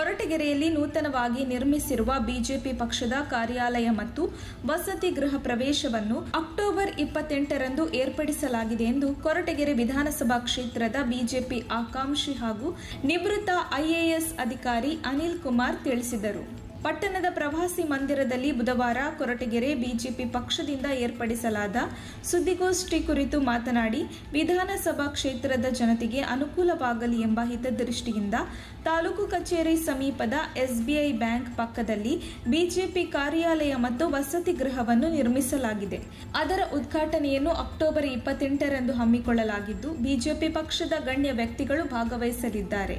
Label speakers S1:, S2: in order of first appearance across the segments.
S1: ಕೊರಟಗೆರೆಯಲ್ಲಿ ನೂತನವಾಗಿ ನಿರ್ಮಿಸಿರುವ ಬಿಜೆಪಿ ಪಕ್ಷದ ಕಾರ್ಯಾಲಯ ಮತ್ತು ವಸತಿ ಗೃಹ ಪ್ರವೇಶವನ್ನು ಅಕ್ಟೋಬರ್ 28ರಂದು ಏರ್ಪಡಿಸಲಾಗಿದೆ ಎಂದು ಕೊರಟಗೆರೆ ವಿಧಾನಸಭಾ ಕ್ಷೇತ್ರದ ಬಿಜೆಪಿ ಆಕಾಂಕ್ಷಿ ಹಾಗೂ ನಿವೃತ್ತ ಐಎಎಸ್ ಅಧಿಕಾರಿ ಅನಿಲ್ ಕುಮಾರ್ ತಿಳಿಸಿದರು. ಪಟ್ಟಣದ ಪ್ರವಾಸಿ ಮಂದಿರದಲ್ಲಿ ಬುಧವಾರ ಕೊರಟಗೆರೆ ಬಿಜೆಪಿ ಪಕ್ಷದಿಂದ ಏರ್ಪಡಿಸಲಾದ ಸುದ್ದಿಗೋಷ್ಠಿ ಕುರಿತು ಮಾತನಾಡಿ, ವಿಧಾನಸಭಾ ಕ್ಷೇತ್ರದ ಜನತೆಗೆ ಅನುಕೂಲವಾಗಲಿ ಎಂಬ ಹಿತದೃಷ್ಟಿಯಿಂದ ತಾಲೂಕು ಕಚೇರಿ ಸಮೀಪದ ಎಸ್ಬಿಐ ಬ್ಯಾಂಕ್ ಪಕ್ಕದಲ್ಲಿ ಬಿಜೆಪಿ ಕಾರ್ಯಾಲಯ ಮತ್ತು ವಸತಿ ಗೃಹವನ್ನು ನಿರ್ಮಿಸಲಾಗಿದೆ. ಅದರ ಉದ್ಘಾಟನೆಯನ್ನು ಅಕ್ಟೋಬರ್ 28ರಂದು ಹಮ್ಮಿಕೊಳ್ಳಲಾಗಿದ್ದು, ಬಿಜೆಪಿ ಪಕ್ಷದ ಗಣ್ಯ ವ್ಯಕ್ತಿಗಳು ಭಾಗವಹಿಸಲಿದ್ದಾರೆ.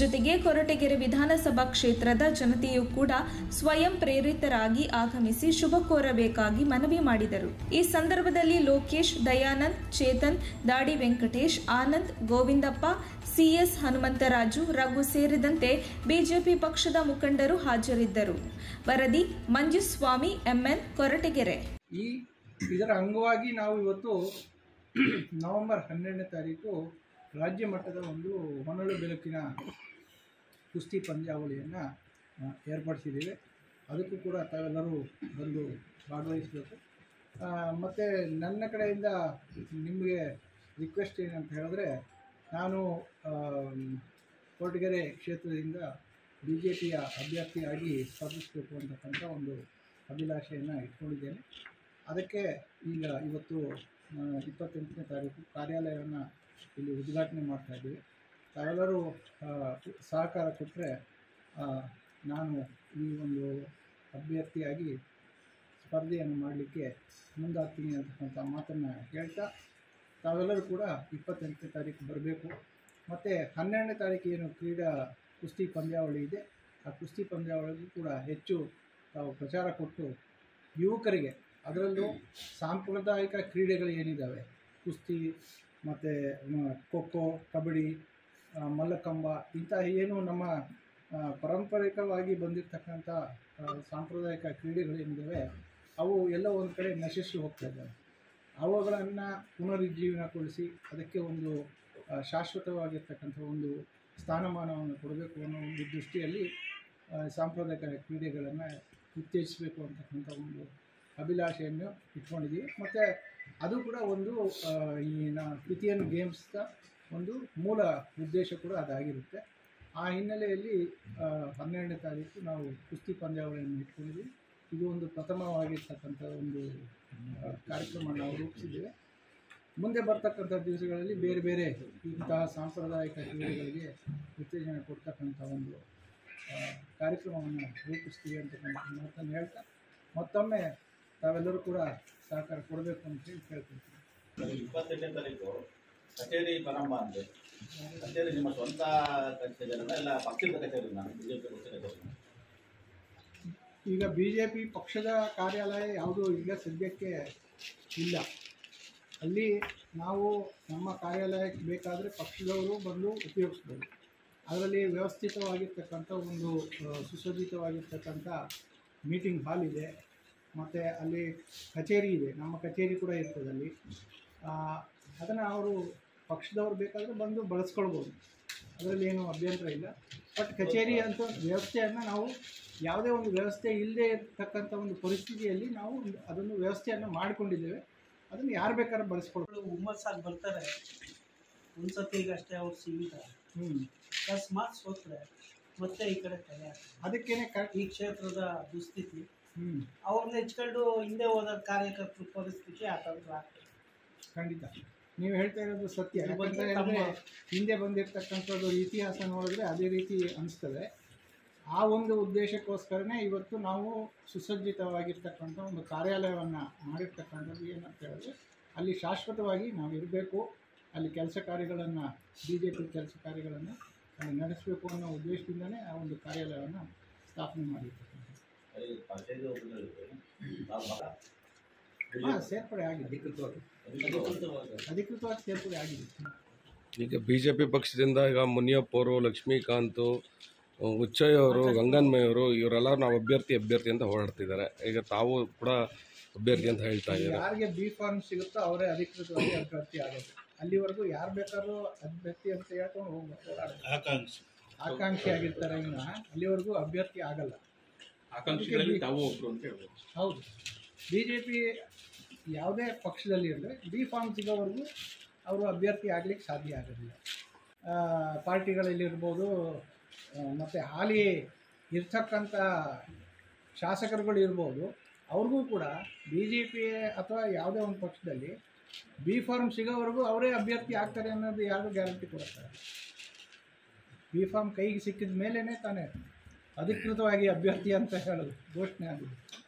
S1: ಜೊತೆಗೆ ಕೊರಟಗೆರೆ ವಿಧಾನಸಭಾ ಕ್ಷೇತ್ರದ ಜನತೆಯೂ ಕೂಡ ಸ್ವಯಂ ಪ್ರೇರಿತರಾಗಿ ಆಗಮಿಸಿ ಶುಭ ಕೋರಬೇಕಾಗಿ ಮನವಿ ಮಾಡಿದರು. ಈ ಸಂದರ್ಭದಲ್ಲಿ ಲೋಕೇಶ್, ದಯಾನಂದ್, ಚೇತನ್, ದಾಡಿ ವೆಂಕಟೇಶ್, ಆನಂದ್, ಗೋವಿಂದಪ್ಪ, ಸಿಎಸ್ ಹನುಮಂತರಾಜು, ರಘು ಸೇರಿದಂತೆ ಬಿಜೆಪಿ ಪಕ್ಷದ ಮುಖಂಡರು ಹಾಜರಿದ್ದರು. ವರದಿ ಮಂಜುಸ್ವಾಮಿ, ಎಂಎನ್, ಕೊರಟಗೆರೆ.
S2: ಇದರ ಅಂಗವಾಗಿ ನಾವು ಇವತ್ತು ನವೆಂಬರ್ 12ನೇ ತಾರೀಕು ರಾಜ್ಯ ಮಟ್ಟದ ಒಂದು ಹೊನಲು ಬೆಳಕಿನ ಕುಸ್ತಿ ಪಂದ್ಯಾವಳಿಯನ್ನು ಏರ್ಪಡಿಸಿದ್ದೀವಿ. ಅದಕ್ಕೂ ಕೂಡ ತಾವೆಲ್ಲರೂ ಬಂದು ಭಾಗವಹಿಸಬೇಕು. ಮತ್ತು ನನ್ನ ಕಡೆಯಿಂದ ನಿಮಗೆ ರಿಕ್ವೆಸ್ಟ್ ಏನಂತ ಹೇಳಿದ್ರೆ, ನಾನು ಕೊರಟಗೆರೆ ಕ್ಷೇತ್ರದಿಂದ ಬಿಜೆಪಿಯ ಅಭ್ಯರ್ಥಿಯಾಗಿ ಸ್ಪರ್ಧಿಸಬೇಕು ಅಂತಕ್ಕಂಥ ಒಂದು ಅಭಿಲಾಷೆಯನ್ನು ಇಟ್ಕೊಂಡಿದ್ದೇನೆ. ಅದಕ್ಕೆ ಇವತ್ತು 28ನೇ ತಾರೀಕು ಕಾರ್ಯಾಲಯವನ್ನು ಇಲ್ಲಿ ಉದ್ಘಾಟನೆ ಮಾಡ್ತಾಯಿದ್ದೀವಿ. ತಾವೆಲ್ಲರೂ ಸಹಕಾರ ಕೊಟ್ಟರೆ ನಾನು ಈ ಒಂದು ಅಭ್ಯರ್ಥಿಯಾಗಿ ಸ್ಪರ್ಧೆಯನ್ನು ಮಾಡಲಿಕ್ಕೆ ಮುಂದಾಗ್ತೀನಿ ಅಂತಕ್ಕಂಥ ಮಾತನ್ನು ಹೇಳ್ತಾ, ತಾವೆಲ್ಲರೂ ಕೂಡ 28ನೇ ತಾರೀಕು ಬರಬೇಕು. ಮತ್ತು 12ನೇ ತಾರೀಕು ಏನು ಕುಸ್ತಿ ಪಂದ್ಯಾವಳಿ ಇದೆ, ಆ ಕುಸ್ತಿ ಪಂದ್ಯಾವಳಿಗೂ ಕೂಡ ಹೆಚ್ಚು ತಾವು ಪ್ರಚಾರ ಕೊಟ್ಟು ಯುವಕರಿಗೆ, ಅದರಲ್ಲೂ ಸಾಂಪ್ರದಾಯಿಕ ಕ್ರೀಡೆಗಳು ಏನಿದ್ದಾವೆ, ಕುಸ್ತಿ ಮತ್ತು ಖೋ-ಖೋ, ಕಬಡ್ಡಿ, ಮಲ್ಲಕಂಬ, ಇಂತಹ ಏನು ನಮ್ಮ ಪಾರಂಪರಿಕವಾಗಿ ಬಂದಿರತಕ್ಕಂಥ ಸಾಂಪ್ರದಾಯಿಕ ಕ್ರೀಡೆಗಳೇನಿದ್ದಾವೆ ಅವು ಎಲ್ಲ ಒಂದು ಕಡೆ ನಶಿಸಿ ಹೋಗ್ತಾ ಇದ್ದಾವೆ. ಅವುಗಳನ್ನು ಪುನರುಜ್ಜೀವನಗೊಳಿಸಿ ಅದಕ್ಕೆ ಒಂದು ಶಾಶ್ವತವಾಗಿರ್ತಕ್ಕಂಥ ಒಂದು ಸ್ಥಾನಮಾನವನ್ನು ಕೊಡಬೇಕು ಅನ್ನೋ ಒಂದು ದೃಷ್ಟಿಯಲ್ಲಿ ಸಾಂಪ್ರದಾಯಿಕ ಕ್ರೀಡೆಗಳನ್ನು ಉತ್ತೇಜಿಸಬೇಕು ಅಂತಕ್ಕಂಥ ಒಂದು ಅಭಿಲಾಷೆಯನ್ನು ಇಟ್ಕೊಂಡಿದ್ದೀವಿ. ಮತ್ತು ಅದು ಕೂಡ ಒಂದು ಈ ಕ್ರಿತಿಯನ್ ಗೇಮ್ಸ್ನ ಒಂದು ಮೂಲ ಉದ್ದೇಶ ಕೂಡ ಅದಾಗಿರುತ್ತೆ. ಆ ಹಿನ್ನೆಲೆಯಲ್ಲಿ 12ನೇ ತಾರೀಕು ನಾವು ಕುಸ್ತಿ ಪಂದ್ಯಾವಳಿಯನ್ನು ಇಟ್ಕೊಂಡಿದ್ದೀವಿ. ಇದು ಒಂದು ಪ್ರಥಮವಾಗಿರ್ತಕ್ಕಂಥ ಒಂದು ಕಾರ್ಯಕ್ರಮ ನಾವು ರೂಪಿಸಿದ್ದೇವೆ. ಮುಂದೆ ಬರ್ತಕ್ಕಂಥ ದಿವಸಗಳಲ್ಲಿ ಬೇರೆ ಬೇರೆ ಇಂತಹ ಸಾಂಪ್ರದಾಯಿಕ ಕ್ರೀಡೆಗಳಿಗೆ ಉತ್ತೇಜನ ಕೊಡ್ತಕ್ಕಂಥ ಒಂದು ಕಾರ್ಯಕ್ರಮವನ್ನು ರೂಪಿಸ್ತೀವಿ ಅಂತಕ್ಕಂಥ ಮಾತನ್ನು ಹೇಳ್ತಾ, ಮತ್ತೊಮ್ಮೆ ತಾವೆಲ್ಲರೂ ಕೂಡ ಸಹಕಾರ ಕೊಡಬೇಕು ಅಂತ ಹೇಳಿ ಕೇಳ್ಕೊಳ್ತೀವಿ.
S3: 28ನೇ ತಾರೀಕು ಕಚೇರಿ ಪ್ರಾರಂಭ ಅಂದರೆ ಕಚೇರಿ ನಿಮ್ಮ ಸ್ವಂತ ಕಚೇರಿನ ಎಲ್ಲ ಪಕ್ಷದ ಕಚೇರಿನ ಬಿಜೆಪಿ ಪಕ್ಷದ ಕಚೇರಿ?
S2: ಈಗ ಬಿಜೆಪಿ ಪಕ್ಷದ ಕಾರ್ಯಾಲಯ ಯಾವುದೂ ಈಗ ಸದ್ಯಕ್ಕೆ ಇಲ್ಲ. ಅಲ್ಲಿ ನಾವು ನಮ್ಮ ಕಾರ್ಯಾಲಯಕ್ಕೆ ಬೇಕಾದರೆ ಪಕ್ಷದವರು ಬಂದು ಉಪಯೋಗಿಸ್ಬೋದು. ಅದರಲ್ಲಿ ವ್ಯವಸ್ಥಿತವಾಗಿರ್ತಕ್ಕಂಥ ಒಂದು ಸುಸಜ್ಜಿತವಾಗಿರ್ತಕ್ಕಂಥ ಮೀಟಿಂಗ್ ಹಾಲ್ ಇದೆ. ಮತ್ತು ಅಲ್ಲಿ ಕಚೇರಿ ಇದೆ, ನಮ್ಮ ಕಚೇರಿ ಕೂಡ ಇರ್ತದೆ ಅಲ್ಲಿ. ಅದನ್ನು ಅವರು ಪಕ್ಷದವ್ರು ಬೇಕಾದರೆ ಬಂದು ಬಳಸ್ಕೊಳ್ಬೋದು, ಅದರಲ್ಲಿ ಏನೂ ಅಭ್ಯಂತರ ಇಲ್ಲ. ಬಟ್ ಕಚೇರಿ ಅಂತ ವ್ಯವಸ್ಥೆಯನ್ನು ನಾವು ಯಾವುದೇ ಒಂದು ವ್ಯವಸ್ಥೆ ಇಲ್ಲದೆ ಇರತಕ್ಕಂಥ ಒಂದು ಪರಿಸ್ಥಿತಿಯಲ್ಲಿ ನಾವು ಅದನ್ನು ವ್ಯವಸ್ಥೆಯನ್ನು ಮಾಡಿಕೊಂಡಿದ್ದೇವೆ. ಅದನ್ನು ಯಾರು ಬೇಕಾದ್ರೂ ಬಳಸ್ಕೊಳ್ಬೋದು.
S4: ಹುಮ್ಮಸ್ಸಾಗಿ ಬರ್ತಾರೆ, ಒಂದು ಸತಿಗೆ ಅಷ್ಟೇ ಅವ್ರು ಸೀಮಿತ. ಅಕಸ್ಮಾತ್ ಸೋತ್ರೆ ಮತ್ತೆ ಈ ಕಡೆ ತಲೆ
S2: ಅದಕ್ಕೇನೆ
S4: ಈ ಕ್ಷೇತ್ರದ ದುಸ್ಥಿತಿ. ಅವ್ರನ್ನ ಹೆಚ್ಕೊಂಡು ಹಿಂದೆ ಹೋದ ಕಾರ್ಯಕರ್ತರ ಪರಿಸ್ಥಿತಿ ಆ ಥರ ಆಗ್ತದೆ.
S2: ಖಂಡಿತ ನೀವು ಹೇಳ್ತಾ ಇರೋದು ಸತ್ಯ. ಯಾಕಂದರೆ ಹಿಂದೆ ಬಂದಿರತಕ್ಕಂಥದ್ದು ಇತಿಹಾಸ ನೋಡಿದ್ರೆ ಅದೇ ರೀತಿ ಅನಿಸ್ತದೆ. ಆ ಒಂದು ಉದ್ದೇಶಕ್ಕೋಸ್ಕರನೇ ಇವತ್ತು ನಾವು ಸುಸಜ್ಜಿತವಾಗಿರ್ತಕ್ಕಂಥ ಒಂದು ಕಾರ್ಯಾಲಯವನ್ನು ಮಾಡಿರ್ತಕ್ಕಂಥದ್ದು. ಏನಂತ ಹೇಳಿದ್ರೆ ಅಲ್ಲಿ ಶಾಶ್ವತವಾಗಿ ನಾವು ಇರಬೇಕು, ಅಲ್ಲಿ ಕೆಲಸ ಕಾರ್ಯಗಳನ್ನು ಬಿಜೆಪಿ ಕೆಲಸ ಕಾರ್ಯಗಳನ್ನು ಅಲ್ಲಿ ನಡೆಸಬೇಕು ಅನ್ನೋ ಉದ್ದೇಶದಿಂದನೇ ಆ ಒಂದು ಕಾರ್ಯಾಲಯವನ್ನು ಸ್ಥಾಪನೆ ಮಾಡಿರ್ತಕ್ಕಂಥದ್ದು. ಸೇರ್ಪಡೆ ಆಗಿದೆ, ಅಧಿಕೃತವಾಗಿ ಸೇರ್ಪಡೆ ಆಗಿದೆ.
S5: ಈಗ ಬಿಜೆಪಿ ಪಕ್ಷದಿಂದ ಈಗ ಮುನಿಯಪ್ಪ ಅವರು, ಲಕ್ಷ್ಮೀಕಾಂತ್, ಉಚ್ಚಯ್ಯ ಅವರು, ಗಂಗನ್ಮಯ್ಯವರು ಇವರೆಲ್ಲರೂ ನಾವು ಅಭ್ಯರ್ಥಿ ಅಂತ ಹೋರಾಡ್ತಿದ್ದಾರೆ. ಈಗ ತಾವು ಕೂಡ ಅಭ್ಯರ್ಥಿ ಅಂತ ಹೇಳ್ತಾ ಇದ್ದಾರೆ.
S2: ಯಾರಿಗೆ ಬಿ ಫಾರ್ಮ್ ಸಿಗುತ್ತೋ ಅವರೇ ಅಧಿಕೃತವಾಗಿ ಅಭ್ಯರ್ಥಿ ಆಗೋದು. ಅಲ್ಲಿವರೆಗೂ ಯಾರು ಬೇಕಾದ್ರೂ ಅಭ್ಯರ್ಥಿ ಅಂತ ಹೇಳ್ಕೊಂಡು ಹೋಗ್ಬೇಕು. ಆಕಾಂಕ್ಷಿ ಆಗಿರ್ತಾರೆ ಇನ್ನು ಅಲ್ಲಿವರೆಗೂ ಅಭ್ಯರ್ಥಿ ಆಗಲ್ಲ.
S6: ಆಕಾಂಕ್ಷಿಗಳಲ್ಲಿ ತಾವು ಒಬ್ಬರು ಅಂತ ಹೇಳ್ಬೋದು.
S2: ಹೌದು, ಬಿ ಜೆ ಪಿ ಯಾವುದೇ ಪಕ್ಷದಲ್ಲಿ ಇರಲಿ ಬಿ ಫಾರ್ಮ್ ಸಿಗೋವರೆಗೂ ಅವರು ಅಭ್ಯರ್ಥಿ ಆಗಲಿಕ್ಕೆ ಸಾಧ್ಯ ಆಗೋದಿಲ್ಲ. ಪಾರ್ಟಿಗಳಲ್ಲಿರ್ಬೋದು ಮತ್ತು ಹಾಲಿ ಇರ್ತಕ್ಕಂಥ ಶಾಸಕರುಗಳು ಇರ್ಬೋದು, ಅವ್ರಿಗೂ ಕೂಡ ಬಿ ಜೆ ಪಿ ಅಥವಾ ಯಾವುದೇ ಒಂದು ಪಕ್ಷದಲ್ಲಿ ಬಿ ಫಾರ್ಮ್ ಸಿಗೋವರೆಗೂ ಅವರೇ ಅಭ್ಯರ್ಥಿ ಆಗ್ತಾರೆ ಅನ್ನೋದು ಯಾರು ಗ್ಯಾರಂಟಿ ಕೊಡ್ತಾರೆ. ಬಿ ಫಾರ್ಮ್ ಕೈಗೆ ಸಿಕ್ಕಿದ ಮೇಲೇ ತಾನೇ ಅಧಿಕೃತವಾಗಿ ಅಭ್ಯರ್ಥಿ ಅಂತ ಹೇಳೋದು ಘೋಷಣೆ ಆಗಿದೆ.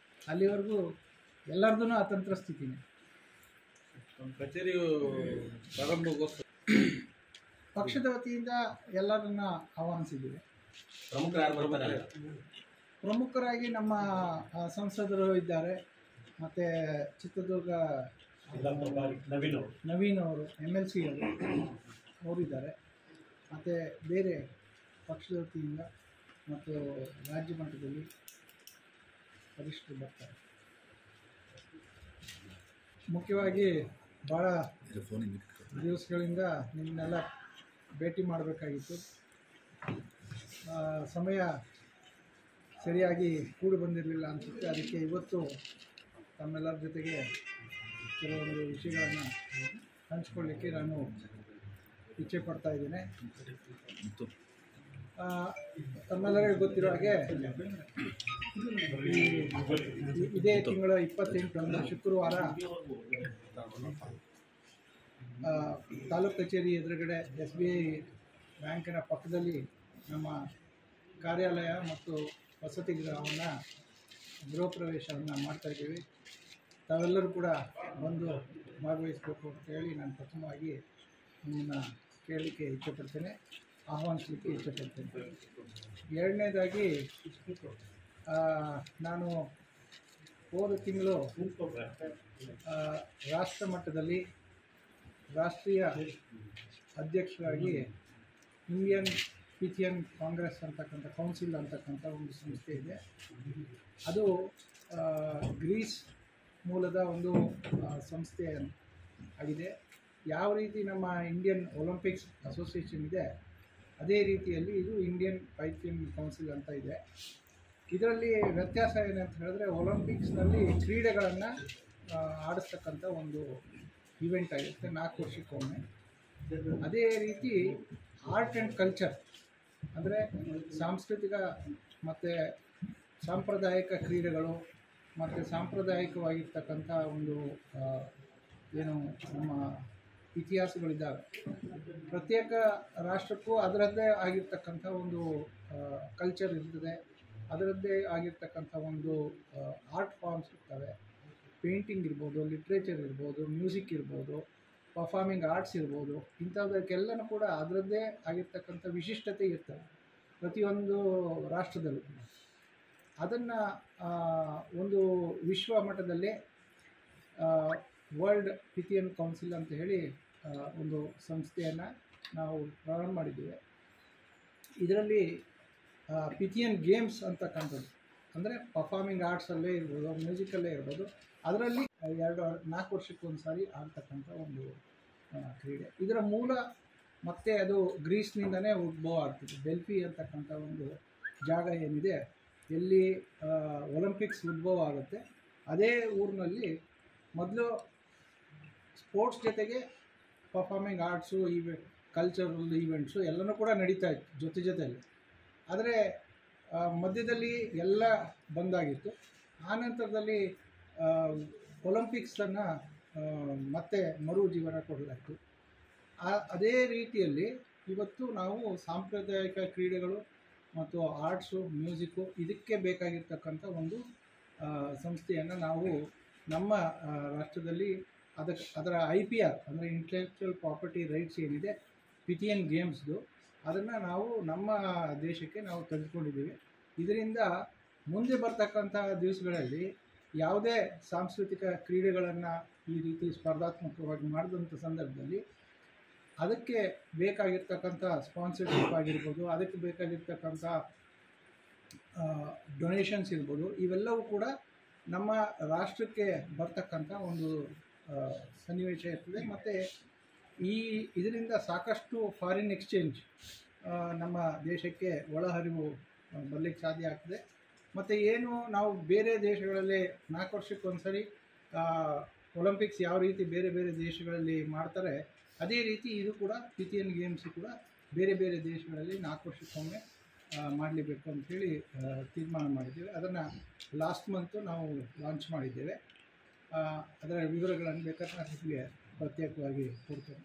S2: ಅಲ್ಲಿವರೆಗೂ ಎಲ್ಲರದೂ ಅತಂತ್ರ ಸ್ಥಿತಿನೇ.
S6: ಕಚೇರಿ ಪ್ರಾರಂಭಗೋಸ್ಕರ
S2: ಪಕ್ಷದ ವತಿಯಿಂದ ಎಲ್ಲರನ್ನ ಆಹ್ವಾನಿಸಿದ್ದೀವಿ.
S3: ಪ್ರಮುಖರು ಯಾರು ಬರ್ತಾರೆ?
S2: ಪ್ರಮುಖರಾಗಿ ನಮ್ಮ ಸಂಸದರು ಇದ್ದಾರೆ, ಮತ್ತು ಚಿತ್ರದುರ್ಗ ನವೀನ್ ಅವರು MLC ಅವರಿದ್ದಾರೆ, ಮತ್ತು ಬೇರೆ ಪಕ್ಷದ ವತಿಯಿಂದ ಮತ್ತು ರಾಜ್ಯ ಮಟ್ಟದಲ್ಲಿ ವರಿಷ್ಠರು ಬರ್ತಾರೆ. ಮುಖ್ಯವಾಗಿ ಭಾಳ ದಿವಸಗಳಿಂದ ನಿಮ್ಮನ್ನೆಲ್ಲ ಭೇಟಿ ಮಾಡಬೇಕಾಗಿತ್ತು. ಸಮಯ ಸರಿಯಾಗಿ ಕೂಡಿ ಬಂದಿರಲಿಲ್ಲ ಅನಿಸುತ್ತೆ. ಅದಕ್ಕೆ ಇವತ್ತು ತಮ್ಮೆಲ್ಲರ ಜೊತೆಗೆ ಕೆಲವೊಂದು ವಿಷಯಗಳನ್ನು ಹಂಚ್ಕೊಳ್ಳಿಕ್ಕೆ ನಾನು ಇಚ್ಛೆ ಪಡ್ತಾ ಇದ್ದೇನೆ. ತಮ್ಮೆಲ್ಲರಿಗೂ ಗೊತ್ತಿರೋ ಹಾಗೆ ಇದೇ ತಿಂಗಳ 28ರಂದು ಶುಕ್ರವಾರ ತಾಲೂಕು ಕಚೇರಿ ಎದುರುಗಡೆ SBI ಬ್ಯಾಂಕಿನ ಪಕ್ಕದಲ್ಲಿ ನಮ್ಮ ಕಾರ್ಯಾಲಯ ಮತ್ತು ವಸತಿ ಗೃಹವನ್ನು ಗೃಹ ಪ್ರವೇಶವನ್ನು ಮಾಡ್ತಾಯಿದ್ದೀವಿ. ತಾವೆಲ್ಲರೂ ಕೂಡ ಬಂದು ಭಾಗವಹಿಸಬೇಕು ಅಂತ ಹೇಳಿ ನಾನು ಪ್ರಥಮವಾಗಿ ನಿಮ್ಮನ್ನು ಕೇಳಲಿಕ್ಕೆ ಇಚ್ಛೆಪಡ್ತೇನೆ, ಆಹ್ವಾನಿಸಲಿಕ್ಕೆ ಇಚ್ಛೆಪಡ್ತೇನೆ. ಎರಡನೇದಾಗಿ ನಾನು ಹೋದ ತಿಂಗಳು ರಾಷ್ಟ್ರ ಮಟ್ಟದಲ್ಲಿ ರಾಷ್ಟ್ರೀಯ ಅಧ್ಯಕ್ಷರಾಗಿ ಇಂಡಿಯನ್ ಪಿಥಿಯನ್ ಕಾಂಗ್ರೆಸ್ ಅಂತಕ್ಕಂಥ ಕೌನ್ಸಿಲ್ ಅಂತಕ್ಕಂಥ ಒಂದು ಸಂಸ್ಥೆ ಇದೆ. ಅದು ಗ್ರೀಸ್ ಮೂಲದ ಒಂದು ಸಂಸ್ಥೆ ಆಗಿದೆ. ಯಾವ ರೀತಿ ನಮ್ಮ ಇಂಡಿಯನ್ ಒಲಿಂಪಿಕ್ಸ್ ಅಸೋಸಿಯೇಷನ್ ಇದೆ ಅದೇ ರೀತಿಯಲ್ಲಿ ಇದು ಇಂಡಿಯನ್ ಪಿಥಿಯನ್ ಕೌನ್ಸಿಲ್ ಅಂತ ಇದೆ. ಇದರಲ್ಲಿ ವ್ಯತ್ಯಾಸ ಏನಂತ ಹೇಳಿದ್ರೆ ಒಲಿಂಪಿಕ್ಸ್ನಲ್ಲಿ ಕ್ರೀಡೆಗಳನ್ನು ಆಡಿಸ್ತಕ್ಕಂಥ ಒಂದು ಇವೆಂಟ್ ಆಗಿರುತ್ತೆ 4 ವರ್ಷಕ್ಕೊಮ್ಮೆ. ಅದೇ ರೀತಿ ಆರ್ಟ್ ಆ್ಯಂಡ್ ಕಲ್ಚರ್ ಅಂದರೆ ಸಾಂಸ್ಕೃತಿಕ ಮತ್ತು ಸಾಂಪ್ರದಾಯಿಕ ಕ್ರೀಡೆಗಳು ಮತ್ತು ಸಾಂಪ್ರದಾಯಿಕವಾಗಿರ್ತಕ್ಕಂಥ ಒಂದು ಏನು ನಮ್ಮ ಇತಿಹಾಸಗಳಿದ್ದಾವೆ. ಪ್ರತ್ಯೇಕ ರಾಷ್ಟ್ರಕ್ಕೂ ಅದರದ್ದೇ ಆಗಿರ್ತಕ್ಕಂಥ ಒಂದು ಕಲ್ಚರ್ ಇರ್ತದೆ, ಅದರದ್ದೇ ಆಗಿರ್ತಕ್ಕಂಥ ಒಂದು ಆರ್ಟ್ ಫಾರ್ಮ್ಸ್ ಇರ್ತವೆ. ಪೇಂಟಿಂಗ್ ಇರ್ಬೋದು, ಲಿಟ್ರೇಚರ್ ಇರ್ಬೋದು, ಮ್ಯೂಸಿಕ್ ಇರ್ಬೋದು, ಪರ್ಫಾರ್ಮಿಂಗ್ ಆರ್ಟ್ಸ್ ಇರ್ಬೋದು, ಇಂಥದಕ್ಕೆಲ್ಲನೂ ಕೂಡ ಅದರದ್ದೇ ಆಗಿರ್ತಕ್ಕಂಥ ವಿಶಿಷ್ಟತೆ ಇರ್ತವೆ ಪ್ರತಿಯೊಂದು ರಾಷ್ಟ್ರದಲ್ಲೂ. ಅದನ್ನು ಒಂದು ವಿಶ್ವ ಮಟ್ಟದಲ್ಲಿ ವರ್ಲ್ಡ್ ಪಿಥಿಯನ್ ಕೌನ್ಸಿಲ್ ಅಂತ ಹೇಳಿ ಒಂದು ಸಂಸ್ಥೆಯನ್ನು ನಾವು ಪ್ರಾರಂಭ ಮಾಡಿದ್ದೇವೆ. ಇದರಲ್ಲಿ ಪಿಥಿಯನ್ ಗೇಮ್ಸ್ ಅಂತಕ್ಕಂಥದ್ದು ಅಂದರೆ ಪರ್ಫಾರ್ಮಿಂಗ್ ಆರ್ಟ್ಸಲ್ಲೇ ಇರ್ಬೋದು, ಮ್ಯೂಸಿಕಲ್ಲೇ ಇರ್ಬೋದು, ಅದರಲ್ಲಿ 4 ವರ್ಷಕ್ಕೊಂದು ಸಾರಿ ಆಗ್ತಕ್ಕಂಥ ಒಂದು ಕ್ರೀಡೆ. ಇದರ ಮೂಲ ಮತ್ತೆ ಅದು ಗ್ರೀಸ್ನಿಂದನೇ ಉದ್ಭವ ಆಗ್ತದೆ. ಡೆಲ್ಫಿ ಅಂತಕ್ಕಂಥ ಒಂದು ಜಾಗ ಏನಿದೆ, ಎಲ್ಲಿ ಒಲಿಂಪಿಕ್ಸ್ ಉದ್ಭವ ಆಗುತ್ತೆ, ಅದೇ ಊರಿನಲ್ಲಿ ಮೊದಲು ಸ್ಪೋರ್ಟ್ಸ್ ಜೊತೆಗೆ ಪರ್ಫಾರ್ಮಿಂಗ್ ಆರ್ಟ್ಸು, ಕಲ್ಚರಲ್ ಈವೆಂಟ್ಸು ಎಲ್ಲನೂ ಕೂಡ ನಡೀತಾ ಇತ್ತು ಜೊತೆಯಲ್ಲಿ. ಆದರೆ ಮಧ್ಯದಲ್ಲಿ ಎಲ್ಲ ಬಂದಾಗಿತ್ತು. ಆನಂತರದಲ್ಲಿ ಒಲಿಂಪಿಕ್ಸನ್ನು ಮತ್ತೆ ಮರುಜೀವನ ಕೊಡಲಾಯಿತು. ಅದೇ ರೀತಿಯಲ್ಲಿ ಇವತ್ತು ನಾವು ಸಾಂಪ್ರದಾಯಿಕ ಕ್ರೀಡೆಗಳು ಮತ್ತು ಆರ್ಟ್ಸು, ಮ್ಯೂಸಿಕ್ಕು ಇದಕ್ಕೆ ಬೇಕಾಗಿರ್ತಕ್ಕಂಥ ಒಂದು ಸಂಸ್ಥೆಯನ್ನು ನಾವು ನಮ್ಮ ರಾಷ್ಟ್ರದಲ್ಲಿ ಅದರ IPR ಅಂದರೆ ಇಂಟೆಲೆಕ್ಚುವಲ್ ಪ್ರಾಪರ್ಟಿ ರೈಟ್ಸ್ ಏನಿದೆ ಪಿಥಿಯನ್ ಗೇಮ್ಸ್ದು, ಅದನ್ನು ನಾವು ನಮ್ಮ ದೇಶಕ್ಕೆ ನಾವು ತೆಗೆದುಕೊಂಡಿದ್ದೀವಿ. ಇದರಿಂದ ಮುಂದೆ ಬರ್ತಕ್ಕಂಥ ದಿವಸಗಳಲ್ಲಿ ಯಾವುದೇ ಸಾಂಸ್ಕೃತಿಕ ಕ್ರೀಡೆಗಳನ್ನು ಈ ರೀತಿ ಸ್ಪರ್ಧಾತ್ಮಕವಾಗಿ ಮಾಡಿದಂಥ ಸಂದರ್ಭದಲ್ಲಿ ಅದಕ್ಕೆ ಬೇಕಾಗಿರ್ತಕ್ಕಂಥ ಸ್ಪಾನ್ಸರ್ಶಿಪ್ ಆಗಿರ್ಬೋದು, ಅದಕ್ಕೆ ಬೇಕಾಗಿರ್ತಕ್ಕಂಥ ಡೊನೇಷನ್ಸ್ ಇರ್ಬೋದು, ಇವೆಲ್ಲವೂ ಕೂಡ ನಮ್ಮ ರಾಷ್ಟ್ರಕ್ಕೆ ಬರ್ತಕ್ಕಂಥ ಒಂದು ಸನ್ನಿವೇಶ ಇರ್ತದೆ. ಮತ್ತು ಇದರಿಂದ ಸಾಕಷ್ಟು ಫಾರಿನ್ ಎಕ್ಸ್ಚೇಂಜ್ ನಮ್ಮ ದೇಶಕ್ಕೆ ಒಳಹರಿವು ಬರಲಿಕ್ಕೆ ಸಾಧ್ಯ ಆಗ್ತದೆ. ಮತ್ತು ಏನು ನಾವು ಬೇರೆ ದೇಶಗಳಲ್ಲಿ 4 ವರ್ಷಕ್ಕೊಂದ್ಸರಿ ಒಲಿಂಪಿಕ್ಸ್ ಯಾವ ರೀತಿ ಬೇರೆ ಬೇರೆ ದೇಶಗಳಲ್ಲಿ ಮಾಡ್ತಾರೆ, ಅದೇ ರೀತಿ ಇದು ಕೂಡ ಪಿಥಿಯನ್ ಗೇಮ್ಸ್ ಕೂಡ ಬೇರೆ ಬೇರೆ ದೇಶಗಳಲ್ಲಿ 4 ವರ್ಷಕ್ಕೊಮ್ಮೆ ಮಾಡಲೇಬೇಕು ಅಂಥೇಳಿ ತೀರ್ಮಾನ ಮಾಡಿದ್ದೇವೆ. ಅದನ್ನು ಲಾಸ್ಟ್ ಮಂತು ನಾವು ಲಾಂಚ್ ಮಾಡಿದ್ದೇವೆ. ಅದರ ವಿವರಗಳನ್ನು ಬೇಕಾದ್ರೆ ನಾನು ನಿಮಗೆ ಪ್ರತ್ಯೇಕವಾಗಿ ಕೊಡ್ತೇನೆ.